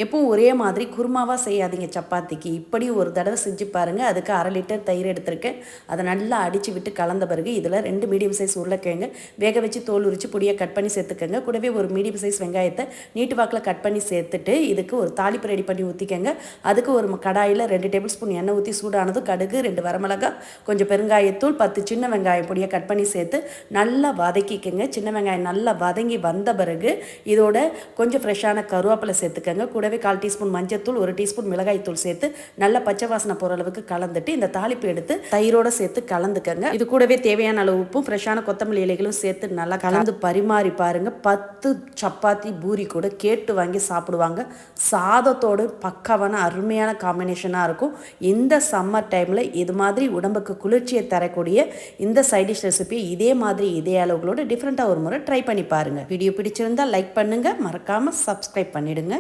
எப்பவும் ஒரே மாதிரி குருமாவாக செய்யாதீங்க சப்பாத்திக்கு. இப்படி ஒரு தடவை செஞ்சு பாருங்கள். அதுக்கு 1/2 லிட்டர் தயிர் எடுத்திருக்கேன். அதை நல்லா அடித்து விட்டு கலந்த பிறகு இதில் 2 மீடியம் சைஸ் உருளைக்கிழங்கு வேக வச்சு தோல் உரித்து பொடியை கட் பண்ணி சேர்த்துக்கோங்க. கூடவே ஒரு மீடியம் சைஸ் வெங்காயத்தை நீட்டு வாக்கில் கட் பண்ணி சேர்த்துட்டு இதுக்கு ஒரு தாளிப்பு ரெடி பண்ணி ஊற்றிக்கங்க. அதுக்கு ஒரு கடாயில் 2 டேபிள் ஸ்பூன் எண்ணெய் ஊற்றி சூடானதும் கடுகு, 2 வரமிளகாய், கொஞ்சம் பெருங்காயத்தூள், 10 சின்ன வெங்காயம் பொடியை கட் பண்ணி சேர்த்து நல்லா வதக்கிக்கங்க. சின்ன வெங்காயம் நல்லா வதங்கி வந்த பிறகு இதோட கொஞ்சம் ஃப்ரெஷ்ஷான கருவேப்பிலை சேர்த்துக்கங்க. கூடவே 1/4 டீஸ்பூன் மஞ்சத்தூள், 1 டீஸ்பூன் மிளகாய் தூள் சேர்த்து நல்லா பச்சை வாசனை போகிற அளவுக்கு கலந்துட்டு இந்த தாளிப்பு எடுத்து தயிரோட சேர்த்து கலந்துக்கங்க. இது கூடவே தேவையான அளவு உப்பும் ஃப்ரெஷ்ஷான கொத்தமல்லி இலைகளும் சேர்த்து நல்லா கலந்து பரிமாறி பாருங்க. 10 சப்பாத்தி பூரி கூட கேட்டு வாங்கி சாப்பிடுவாங்க. சாதத்தோடு பக்காவான அருமையான காம்பினேஷனாக இருக்கும். இந்த சம்மர் டைமில் இது மாதிரி உடம்புக்கு குளிர்ச்சியை தரக்கூடிய இந்த சைட் டிஷ் ரெசிபி இதே மாதிரி இதே அளவுகளோட டிஃப்ரெண்ட்டாக ஒரு முறை ட்ரை பண்ணி பாருங்கள். வீடியோ பிடிச்சிருந்தால் லைக் பண்ணுங்கள், மறக்காமல் சப்ஸ்கிரைப் பண்ணிவிடுங்க.